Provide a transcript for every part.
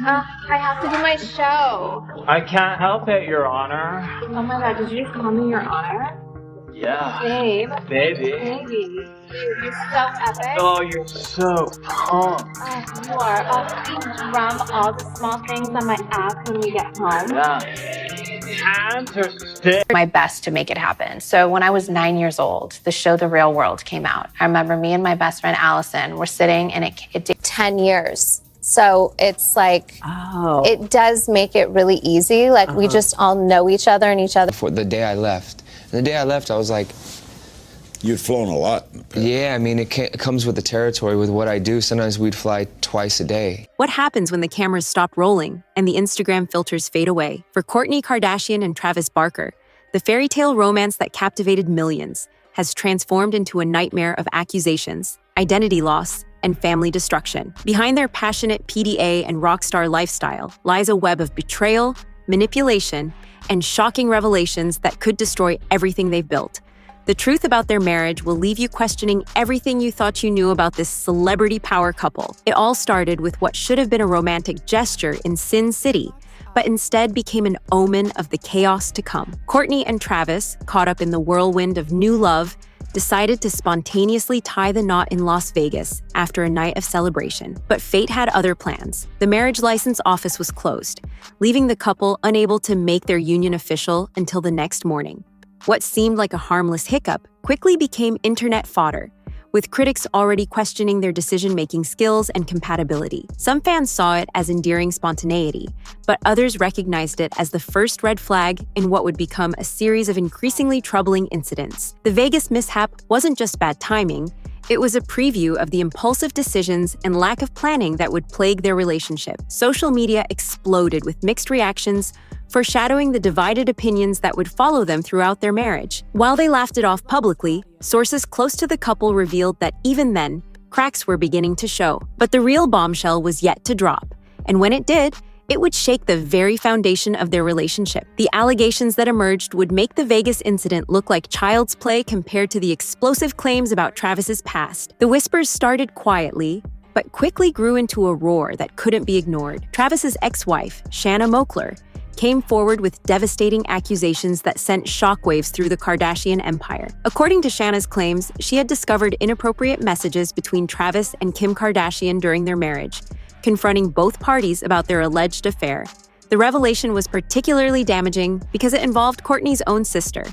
I have to do my show. I can't help it, Your Honor. Oh my god, did you just call me Your Honor? Yeah. Babe. Baby. Baby. You're so epic. Oh, you're so pumped. You are. We drum all the small things on my app when we get home. Yeah. Hands or stick? My best to make it happen. So when I was 9 years old, the show The Real World came out. I remember me and my best friend Allison were sitting and it 10 years. So it's like, it does make it really easy. Like we just all know each other and each other. For the day I left. The day I left, I was like, you'd flown a lot. Yeah, I mean, it comes with the territory with what I do. Sometimes we'd fly twice a day. What happens when the cameras stop rolling and the Instagram filters fade away? For Kourtney Kardashian and Travis Barker, the fairy tale romance that captivated millions has transformed into a nightmare of accusations, identity loss, and family destruction. Behind their passionate PDA and rock star lifestyle lies a web of betrayal, manipulation, and shocking revelations that could destroy everything they've built. The truth about their marriage will leave you questioning everything you thought you knew about this celebrity power couple. It all started with what should have been a romantic gesture in Sin City, but instead became an omen of the chaos to come. Kourtney and Travis, caught up in the whirlwind of new love, decided to spontaneously tie the knot in Las Vegas after a night of celebration. But fate had other plans. The marriage license office was closed, leaving the couple unable to make their union official until the next morning. What seemed like a harmless hiccup quickly became internet fodder, with critics already questioning their decision-making skills and compatibility. Some fans saw it as endearing spontaneity, but others recognized it as the first red flag in what would become a series of increasingly troubling incidents. The Vegas mishap wasn't just bad timing, it was a preview of the impulsive decisions and lack of planning that would plague their relationship. Social media exploded with mixed reactions, foreshadowing the divided opinions that would follow them throughout their marriage. While they laughed it off publicly, sources close to the couple revealed that even then, cracks were beginning to show. But the real bombshell was yet to drop, and when it did, it would shake the very foundation of their relationship. The allegations that emerged would make the Vegas incident look like child's play compared to the explosive claims about Travis's past. The whispers started quietly, but quickly grew into a roar that couldn't be ignored. Travis's ex-wife, Shanna Moakler, came forward with devastating accusations that sent shockwaves through the Kardashian empire. According to Shanna's claims, she had discovered inappropriate messages between Travis and Kim Kardashian during their marriage, confronting both parties about their alleged affair. The revelation was particularly damaging because it involved Kourtney's own sister,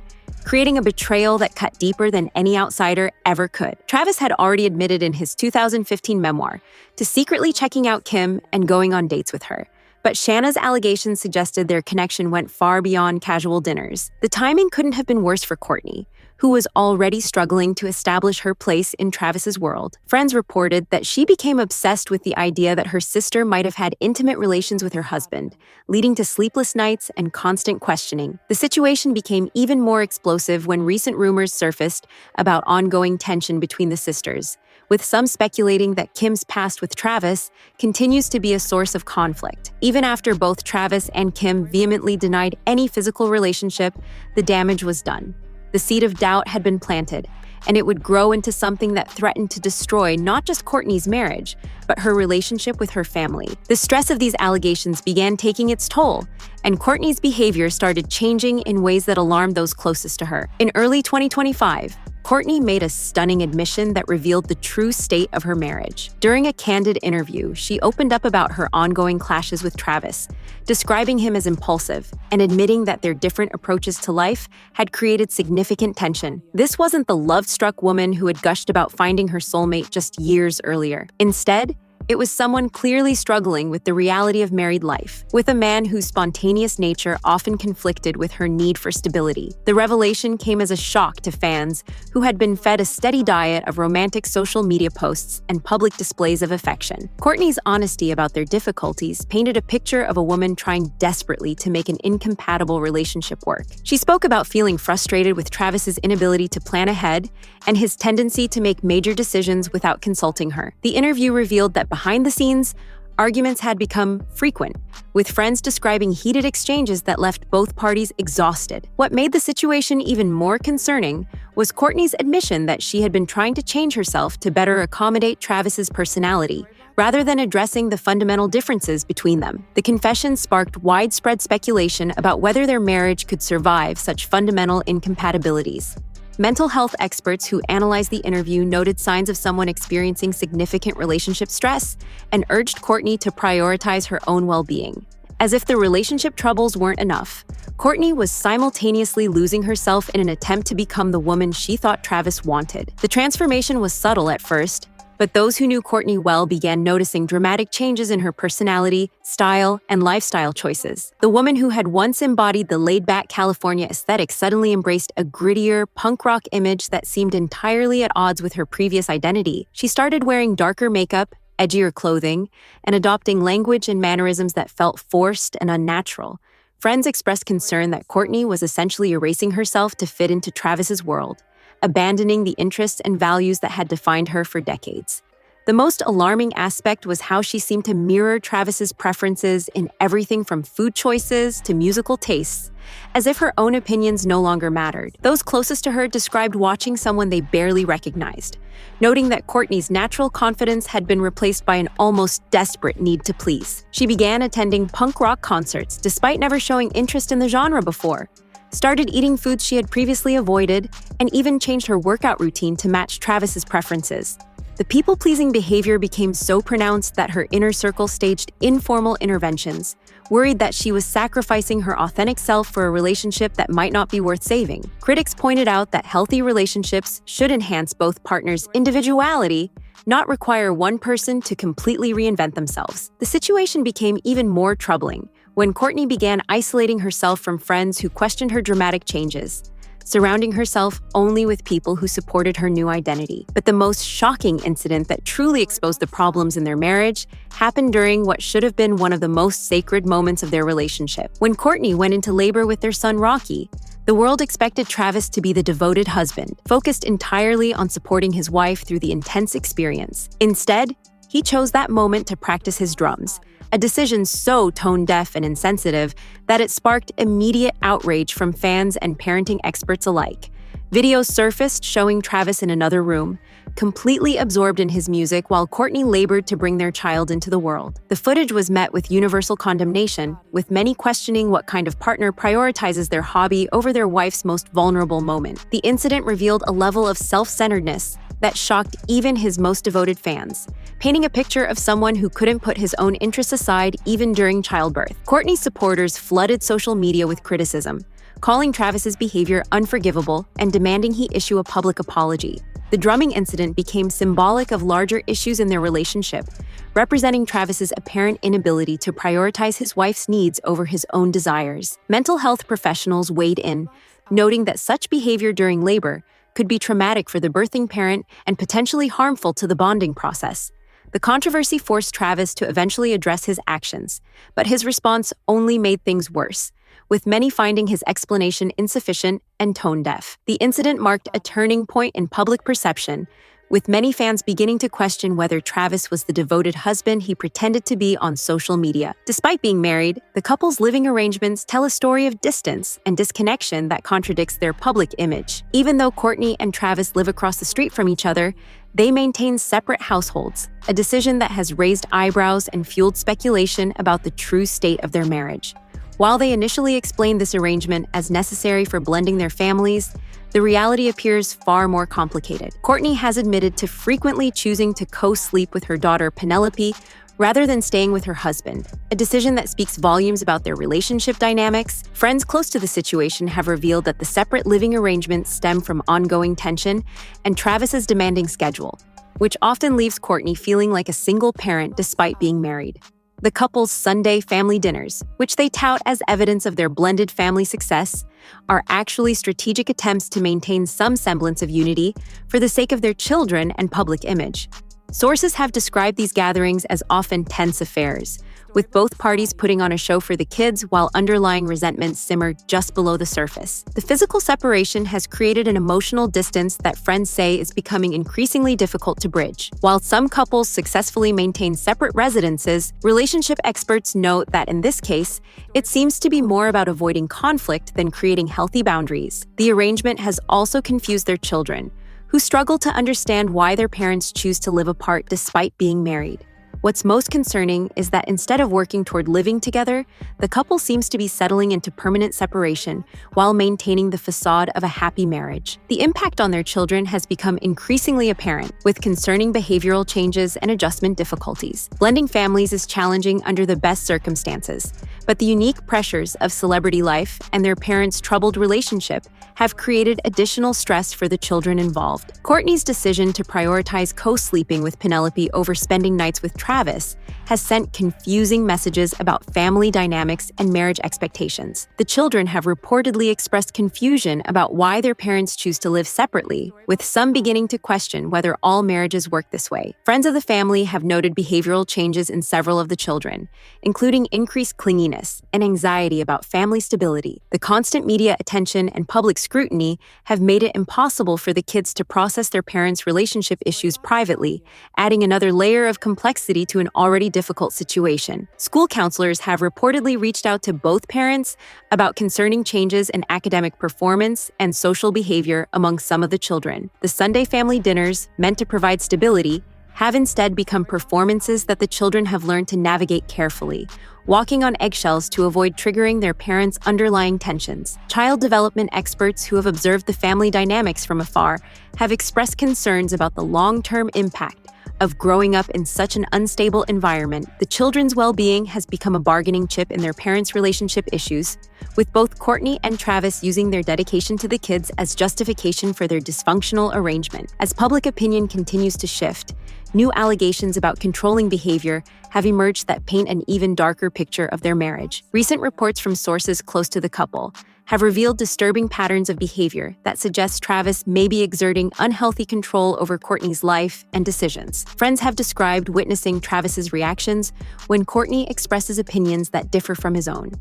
creating a betrayal that cut deeper than any outsider ever could. Travis had already admitted in his 2015 memoir to secretly checking out Kim and going on dates with her. But Shanna's allegations suggested their connection went far beyond casual dinners. The timing couldn't have been worse for Kourtney, who was already struggling to establish her place in Travis's world. Friends reported that she became obsessed with the idea that her sister might have had intimate relations with her husband, leading to sleepless nights and constant questioning. The situation became even more explosive when recent rumors surfaced about ongoing tension between the sisters, with some speculating that Kim's past with Travis continues to be a source of conflict. Even after both Travis and Kim vehemently denied any physical relationship, the damage was done. The seed of doubt had been planted, and it would grow into something that threatened to destroy not just Kourtney's marriage, but her relationship with her family. The stress of these allegations began taking its toll, and Kourtney's behavior started changing in ways that alarmed those closest to her. In early 2025, Kourtney made a stunning admission that revealed the true state of her marriage. During a candid interview, she opened up about her ongoing clashes with Travis, describing him as impulsive and admitting that their different approaches to life had created significant tension. This wasn't the love-struck woman who had gushed about finding her soulmate just years earlier. Instead, it was someone clearly struggling with the reality of married life, with a man whose spontaneous nature often conflicted with her need for stability. The revelation came as a shock to fans who had been fed a steady diet of romantic social media posts and public displays of affection. Kourtney's honesty about their difficulties painted a picture of a woman trying desperately to make an incompatible relationship work. She spoke about feeling frustrated with Travis's inability to plan ahead and his tendency to make major decisions without consulting her. The interview revealed that behind the scenes, arguments had become frequent, with friends describing heated exchanges that left both parties exhausted. What made the situation even more concerning was Kourtney's admission that she had been trying to change herself to better accommodate Travis's personality, rather than addressing the fundamental differences between them. The confession sparked widespread speculation about whether their marriage could survive such fundamental incompatibilities. Mental health experts who analyzed the interview noted signs of someone experiencing significant relationship stress and urged Kourtney to prioritize her own well-being. As if the relationship troubles weren't enough, Kourtney was simultaneously losing herself in an attempt to become the woman she thought Travis wanted. The transformation was subtle at first, but those who knew Kourtney well began noticing dramatic changes in her personality, style, and lifestyle choices. The woman who had once embodied the laid-back California aesthetic suddenly embraced a grittier, punk rock image that seemed entirely at odds with her previous identity. She started wearing darker makeup, edgier clothing, and adopting language and mannerisms that felt forced and unnatural. Friends expressed concern that Kourtney was essentially erasing herself to fit into Travis's world, abandoning the interests and values that had defined her for decades. The most alarming aspect was how she seemed to mirror Travis's preferences in everything from food choices to musical tastes, as if her own opinions no longer mattered. Those closest to her described watching someone they barely recognized, noting that Kourtney's natural confidence had been replaced by an almost desperate need to please. She began attending punk rock concerts despite never showing interest in the genre before, started eating foods she had previously avoided, and even changed her workout routine to match Travis's preferences. The people-pleasing behavior became so pronounced that her inner circle staged informal interventions, worried that she was sacrificing her authentic self for a relationship that might not be worth saving. Critics pointed out that healthy relationships should enhance both partners' individuality, not require one person to completely reinvent themselves. The situation became even more troubling when Kourtney began isolating herself from friends who questioned her dramatic changes, surrounding herself only with people who supported her new identity. But the most shocking incident that truly exposed the problems in their marriage happened during what should have been one of the most sacred moments of their relationship. When Kourtney went into labor with their son Rocky, the world expected Travis to be the devoted husband, focused entirely on supporting his wife through the intense experience. Instead, he chose that moment to practice his drums, a decision so tone-deaf and insensitive that it sparked immediate outrage from fans and parenting experts alike. Videos surfaced showing Travis in another room, completely absorbed in his music while Kourtney labored to bring their child into the world. The footage was met with universal condemnation, with many questioning what kind of partner prioritizes their hobby over their wife's most vulnerable moment. The incident revealed a level of self-centeredness that shocked even his most devoted fans, painting a picture of someone who couldn't put his own interests aside even during childbirth. Kourtney's supporters flooded social media with criticism, calling Travis's behavior unforgivable and demanding he issue a public apology. The drumming incident became symbolic of larger issues in their relationship, representing Travis's apparent inability to prioritize his wife's needs over his own desires. Mental health professionals weighed in, noting that such behavior during labor could be traumatic for the birthing parent and potentially harmful to the bonding process. The controversy forced Travis to eventually address his actions, but his response only made things worse, with many finding his explanation insufficient and tone-deaf. The incident marked a turning point in public perception, with many fans beginning to question whether Travis was the devoted husband he pretended to be on social media. Despite being married, the couple's living arrangements tell a story of distance and disconnection that contradicts their public image. Even though Kourtney and Travis live across the street from each other, they maintain separate households, a decision that has raised eyebrows and fueled speculation about the true state of their marriage. While they initially explained this arrangement as necessary for blending their families, the reality appears far more complicated. Kourtney has admitted to frequently choosing to co-sleep with her daughter Penelope rather than staying with her husband, a decision that speaks volumes about their relationship dynamics. Friends close to the situation have revealed that the separate living arrangements stem from ongoing tension and Travis's demanding schedule, which often leaves Kourtney feeling like a single parent despite being married. The couple's Sunday family dinners, which they tout as evidence of their blended family success, are actually strategic attempts to maintain some semblance of unity for the sake of their children and public image. Sources have described these gatherings as often tense affairs, with both parties putting on a show for the kids while underlying resentments simmer just below the surface. The physical separation has created an emotional distance that friends say is becoming increasingly difficult to bridge. While some couples successfully maintain separate residences, relationship experts note that in this case, it seems to be more about avoiding conflict than creating healthy boundaries. The arrangement has also confused their children, who struggle to understand why their parents choose to live apart despite being married. What's most concerning is that instead of working toward living together, the couple seems to be settling into permanent separation while maintaining the facade of a happy marriage. The impact on their children has become increasingly apparent, with concerning behavioral changes and adjustment difficulties. Blending families is challenging under the best circumstances, but the unique pressures of celebrity life and their parents' troubled relationship have created additional stress for the children involved. Kourtney's decision to prioritize co-sleeping with Penelope over spending nights with Travis has sent confusing messages about family dynamics and marriage expectations. The children have reportedly expressed confusion about why their parents choose to live separately, with some beginning to question whether all marriages work this way. Friends of the family have noted behavioral changes in several of the children, including increased clinginess and anxiety about family stability. The constant media attention and public scrutiny have made it impossible for the kids to process their parents' relationship issues privately, adding another layer of complexity to an already difficult situation. School counselors have reportedly reached out to both parents about concerning changes in academic performance and social behavior among some of the children. The Sunday family dinners, meant to provide stability, have instead become performances that the children have learned to navigate carefully, walking on eggshells to avoid triggering their parents' underlying tensions. Child development experts who have observed the family dynamics from afar have expressed concerns about the long-term impact of growing up in such an unstable environment. The children's well-being has become a bargaining chip in their parents' relationship issues, with both Kourtney and Travis using their dedication to the kids as justification for their dysfunctional arrangement. As public opinion continues to shift, new allegations about controlling behavior have emerged that paint an even darker picture of their marriage. Recent reports from sources close to the couple have revealed disturbing patterns of behavior that suggest Travis may be exerting unhealthy control over Kourtney's life and decisions. Friends have described witnessing Travis's reactions when Kourtney expresses opinions that differ from his own,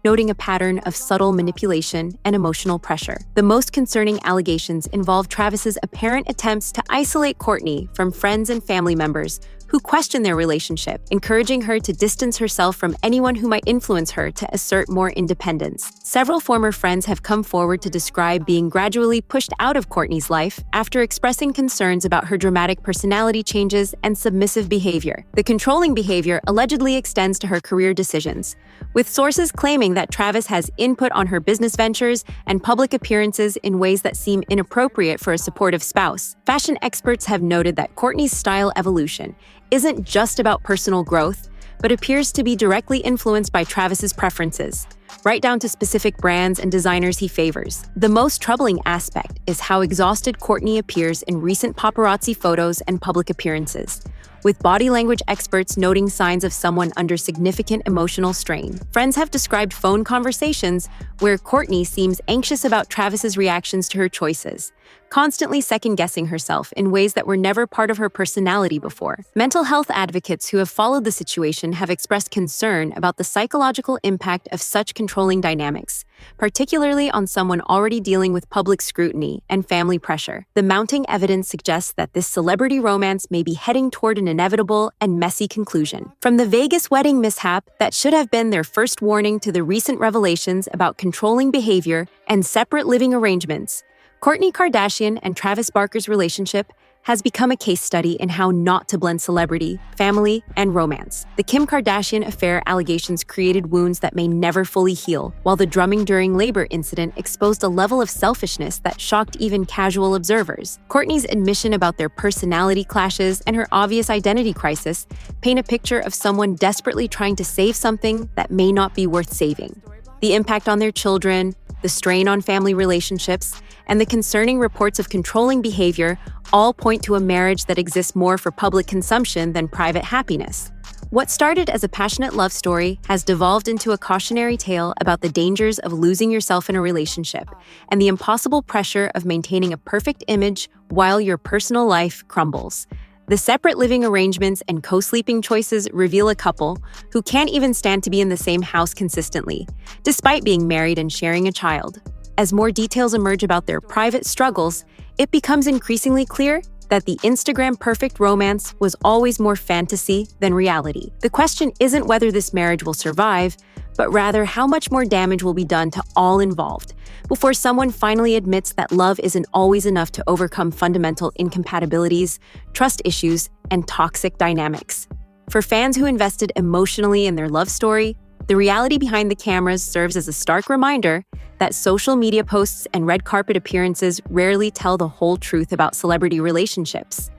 noting a pattern of subtle manipulation and emotional pressure. The most concerning allegations involve Travis's apparent attempts to isolate Kourtney from friends and family members who question their relationship, encouraging her to distance herself from anyone who might influence her to assert more independence. Several former friends have come forward to describe being gradually pushed out of Kourtney's life after expressing concerns about her dramatic personality changes and submissive behavior. The controlling behavior allegedly extends to her career decisions, with sources claiming that Travis has input on her business ventures and public appearances in ways that seem inappropriate for a supportive spouse. Fashion experts have noted that Kourtney's style evolution isn't just about personal growth, but appears to be directly influenced by Travis's preferences, right down to specific brands and designers he favors. The most troubling aspect is how exhausted Kourtney appears in recent paparazzi photos and public appearances, with body language experts noting signs of someone under significant emotional strain. Friends have described phone conversations where Kourtney seems anxious about Travis's reactions to her choices, constantly second-guessing herself in ways that were never part of her personality before. Mental health advocates who have followed the situation have expressed concern about the psychological impact of such controlling dynamics, particularly on someone already dealing with public scrutiny and family pressure. The mounting evidence suggests that this celebrity romance may be heading toward an inevitable and messy conclusion. From the Vegas wedding mishap that should have been their first warning to the recent revelations about controlling behavior and separate living arrangements, Kourtney Kardashian and Travis Barker's relationship has become a case study in how not to blend celebrity, family, and romance. The Kim Kardashian affair allegations created wounds that may never fully heal, while the drumming during labor incident exposed a level of selfishness that shocked even casual observers. Kourtney's admission about their personality clashes and her obvious identity crisis paint a picture of someone desperately trying to save something that may not be worth saving. The impact on their children, the strain on family relationships, and the concerning reports of controlling behavior all point to a marriage that exists more for public consumption than private happiness. What started as a passionate love story has devolved into a cautionary tale about the dangers of losing yourself in a relationship and the impossible pressure of maintaining a perfect image while your personal life crumbles. The separate living arrangements and co-sleeping choices reveal a couple who can't even stand to be in the same house consistently, despite being married and sharing a child. As more details emerge about their private struggles, it becomes increasingly clear that the Instagram perfect romance was always more fantasy than reality. The question isn't whether this marriage will survive, but rather how much more damage will be done to all involved before someone finally admits that love isn't always enough to overcome fundamental incompatibilities, trust issues, and toxic dynamics. For fans who invested emotionally in their love story, the reality behind the cameras serves as a stark reminder that social media posts and red carpet appearances rarely tell the whole truth about celebrity relationships.